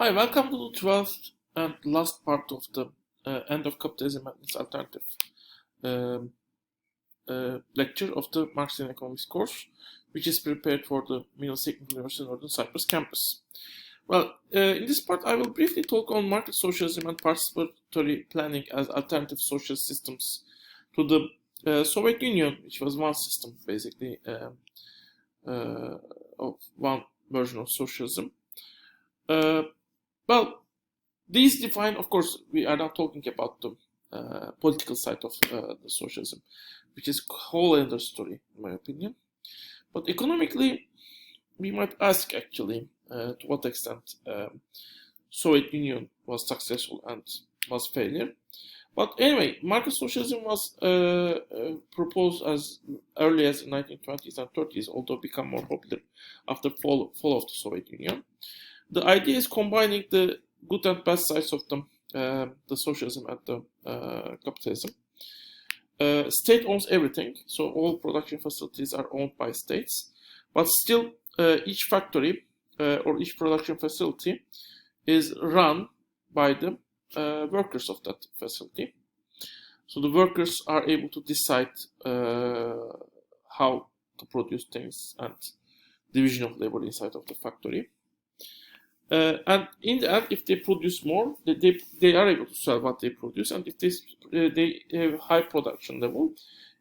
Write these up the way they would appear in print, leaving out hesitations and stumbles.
Hi, welcome to the 12th and last part of the End of Capitalism and Its Alternatives um, lecture of the Marxian Economics course, which is prepared for the Middlesex Technical University Northern Cyprus campus. Well, in this part, I will briefly talk on market socialism and participatory planning as alternative social systems to the Soviet Union, which was one system, basically, of one version of socialism. Well, these define, of course, we are not talking about the political side of the socialism, which is a whole other story, in my opinion. But economically, we might ask actually to what extent Soviet Union was successful and was failure. But anyway, market socialism was proposed as early as the 1920s and 30s, although become more popular after fall of the Soviet Union. The idea is combining the good and bad sides of the socialism and the capitalism. State owns everything, so all production facilities are owned by states, but still each factory or each production facility is run by the workers of that facility. So the workers are able to decide how to produce things and division of labor inside of the factory. And in the end, if they produce more, they are able to sell what they produce, and if they have high production level,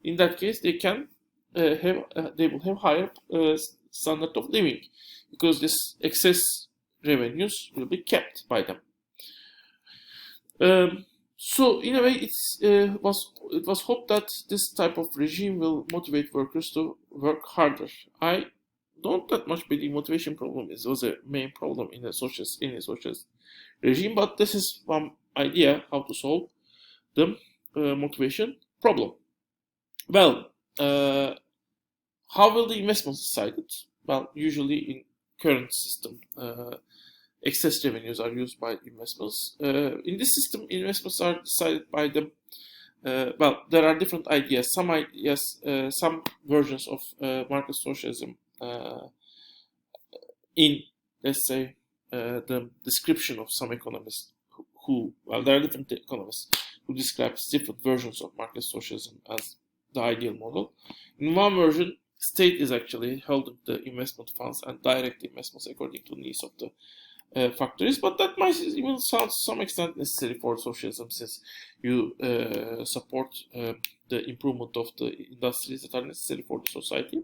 in that case they can they will have higher standard of living, because this excess revenues will be kept by them. So in a way, it was hoped that this type of regime will motivate workers to work harder. I don't that much believe motivation problem was a main problem in a socialist regime, but this is one idea how to solve the motivation problem. Well, how will the investments decided? Well, usually in current system, excess revenues are used by investments. In this system, investments are decided by them. Well, there are different ideas. Some ideas, some versions of market socialism in, let's say, the description of some economists well, there are different economists who describe different versions of market socialism as the ideal model. In one version, state is actually holding the investment funds and direct investments according to needs of the factories, but that might even sound to some extent necessary for socialism, since you support the improvement of the industries that are necessary for the society,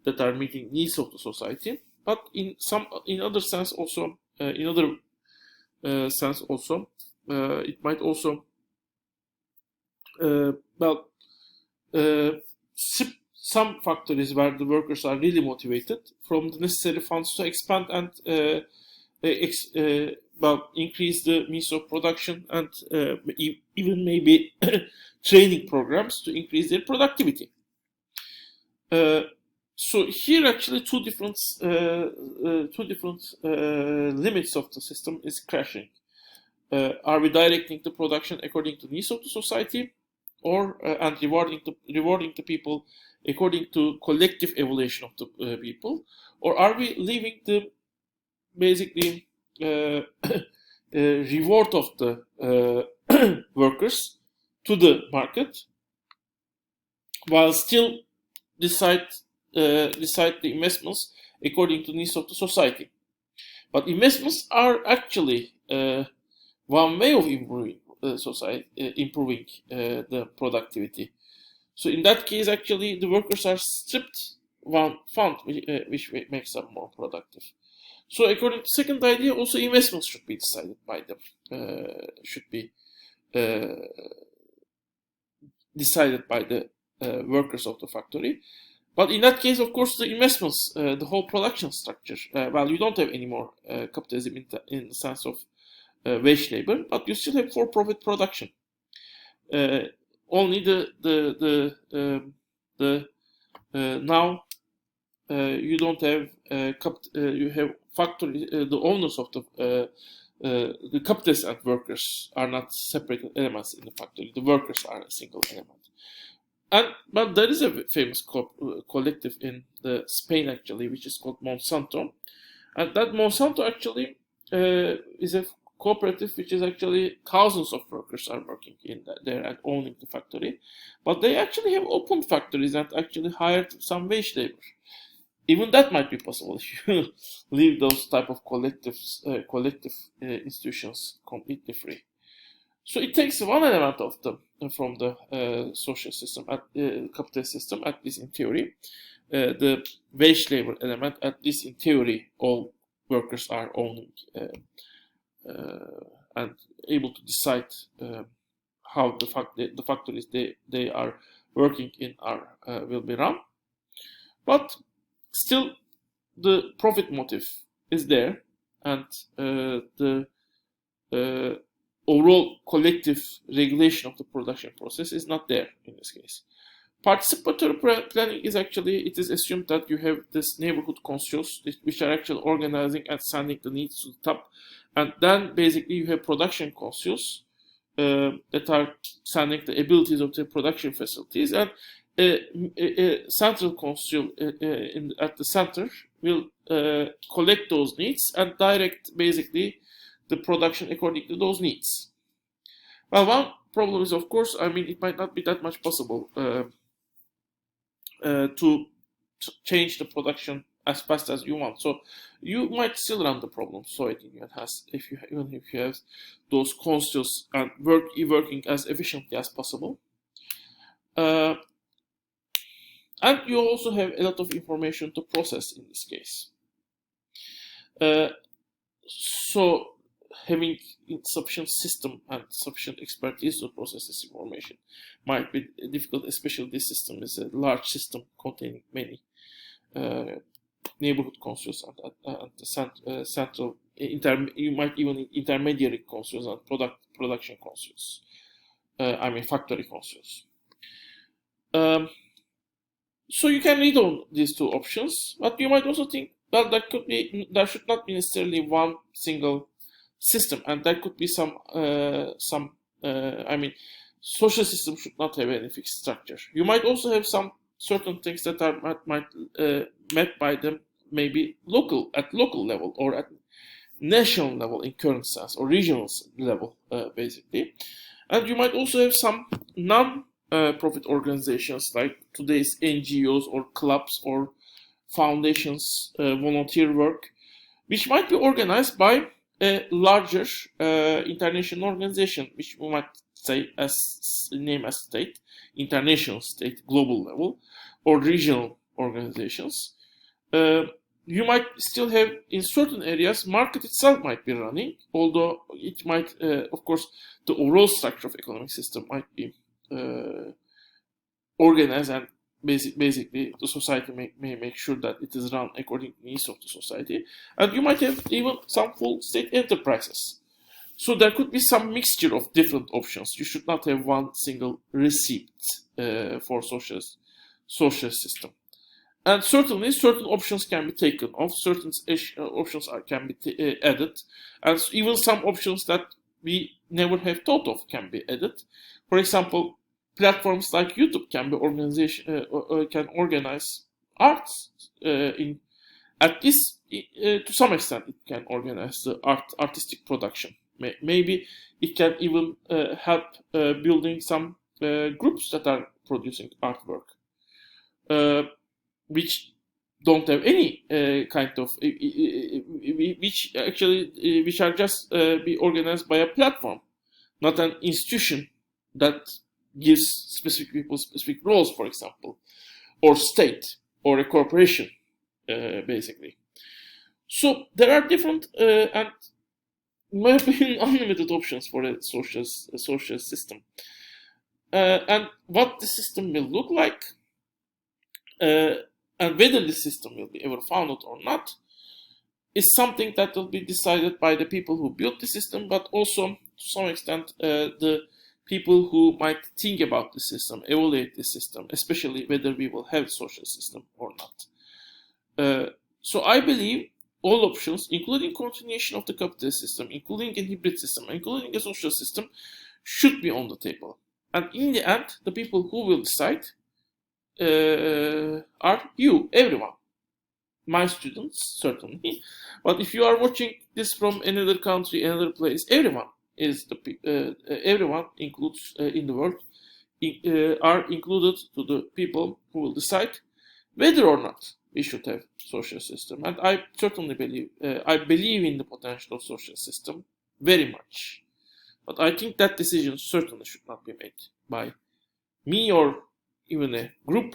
that are meeting needs of the society. But in other sense also, it might also some factories where the workers are really motivated from the necessary funds to expand and increase the means of production, and even maybe training programs to increase their productivity. So here, actually, two different limits of the system is crashing. Are we directing the production according to needs of the society, or and rewarding the people according to collective evaluation of the people, or are we leaving the basically reward of the workers to the market, while still decide the investments according to needs of the society? But investments are actually one way of improving improving the productivity. So in that case, actually, the workers are stripped one fund which makes them more productive. So according to second idea, also investments should be decided by them, should be decided by the workers of the factory. But in that case, of course, the investments, the whole production structure, well, you don't have any more capitalism in the sense of wage labor, but you still have for-profit production. Only now you don't have you have factory. The owners of the capitalists and workers are not separate elements in the factory. The workers are a single element. But there is a famous collective in Spain, actually, which is called Monsanto, and that Monsanto actually is a cooperative which is actually thousands of workers are working in there and owning the factory, but they actually have opened factories and actually hired some wage labor. Even that might be possible if you leave those type of collective institutions completely free. So it takes one element of the from the social system, capitalist system, at least in theory, the wage labor element. At least in theory, all workers are owning and able to decide how the factories they are working in are will be run. But still, the profit motive is there, and the overall collective regulation of the production process is not there in this case. Participatory planning is actually, it is assumed that you have this neighborhood conscious, which are actually organizing and sending the needs to the top, and then basically you have production conscious that are sending the abilities of the production facilities, and a central console at the center will collect those needs and direct basically the production according to those needs. Well, one problem is, of course, I mean, it might not be that much possible to change the production as fast as you want. So you might still run the problem Soviet Union has, even if you have those consoles and working as efficiently as possible. And you also have a lot of information to process in this case. So having sufficient system and sufficient expertise to process this information might be difficult, especially this system is a large system containing many neighborhood consoles and the central, you might even intermediary consoles and production consoles. I mean factory consoles. So you can read on these two options, but you might also think, well, there should not be necessarily one single system, and there could be some. I mean, social system should not have any fixed structure. You might also have some certain things that are met by them, maybe at local level or at national level in current sense, or regional level, basically. And you might also have some non-profit organizations like today's NGOs or clubs or foundations, volunteer work, which might be organized by a larger international organization, which we might say name as state, international state, global level, or regional organizations. You might still have, in certain areas, market itself might be running, although it might, of course, the overall structure of economic system might be organized, and basically the society may make sure that it is run according to the needs of the society. And you might have even some full state enterprises. So there could be some mixture of different options. You should not have one single receipt for socialist system. And certainly certain options can be taken off, certain options can be added, and even some options that we never have thought of can be added. For example, platforms like YouTube can be can organize arts in, at least to some extent, it can organize the artistic production. Maybe it can even help building some groups that are producing artwork, which don't have any kind of, which are just be organized by a platform, not an institution that gives specific people specific roles, for example, or state, or a corporation, basically. So there are different and, in my opinion, unlimited options for a social system. And what the system will look like, and whether the system will be ever founded or not, is something that will be decided by the people who built the system, but also, to some extent, the people who might think about the system, evaluate the system, especially whether we will have a social system or not. So I believe all options, including continuation of the capitalist system, including a hybrid system, including a social system, should be on the table. And in the end, the people who will decide are you, everyone. my students, certainly. But if you are watching this from another country, another place, everyone is everyone includes in the world are included to the people who will decide whether or not we should have social system. And I certainly believe in the potential of social system very much. But I think that decision certainly should not be made by me or even a group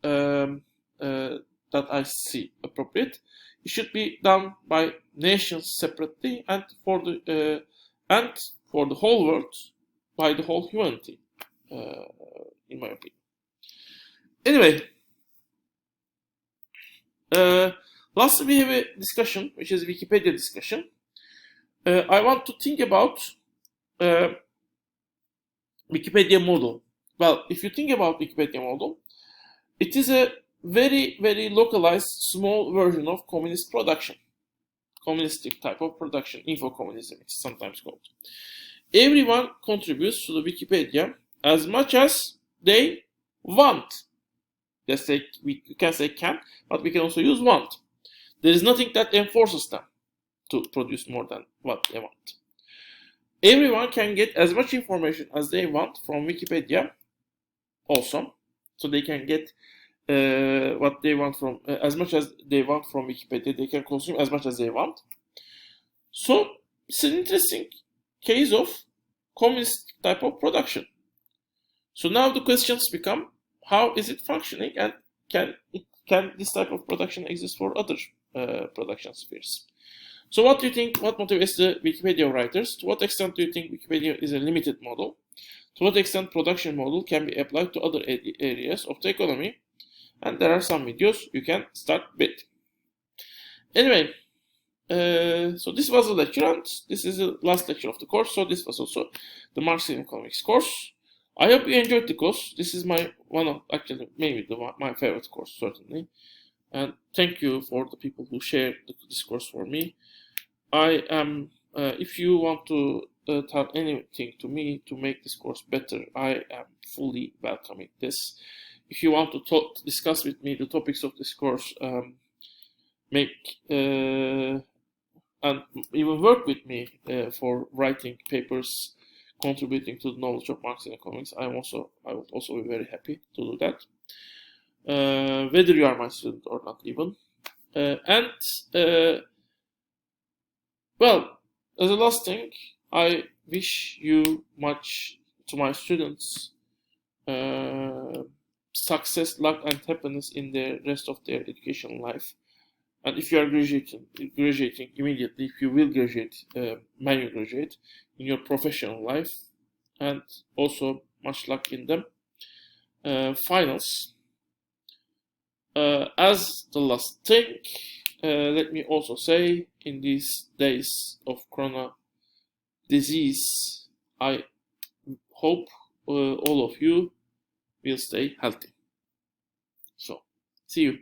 um, that I see appropriate. It should be done by nations separately and for the whole world, by the whole humanity, in my opinion. Anyway, lastly we have a discussion, which is a Wikipedia discussion. I want to think about Wikipedia model. Well, if you think about Wikipedia model, it is a very, very localized, small version of communist production. Communistic type of production, info-communism it's sometimes called. Everyone contributes to the Wikipedia as much as they want. Let's say, you can say can, but we can also use want. There is nothing that enforces them to produce more than what they want. Everyone can get as much information as they want from Wikipedia also. So they can get what they want from, as much as they want from Wikipedia. They can consume as much as they want. So it's an interesting case of communist type of production. So now the questions become, how is it functioning, and can this type of production exist for other production spheres? So what do you think, what motivates the Wikipedia writers? To what extent do you think Wikipedia is a limited model? To what extent production model can be applied to other areas of the economy? And there are some videos you can start with. Anyway, so this was the lecture, and this is the last lecture of the course. So this was also the Marxism economics course. I hope you enjoyed the course. This is my my favorite course, certainly. And thank you for the people who shared this course for me. I am, if you want to tell anything to me to make this course better, I am fully welcoming this. If you want to discuss with me the topics of this course, and even work with me for writing papers contributing to the knowledge of Marxist economics, I would also be very happy to do that. Whether you are my student or not, even. Well, as a last thing, I wish you much, to my students, success, luck, and happiness in the rest of their educational life. And if you are graduating immediately, if you will graduate, when you graduate, in your professional life, and also much luck in them finals. As the last thing, let me also say, in these days of corona disease, I hope all of you will stay healthy. So, see you.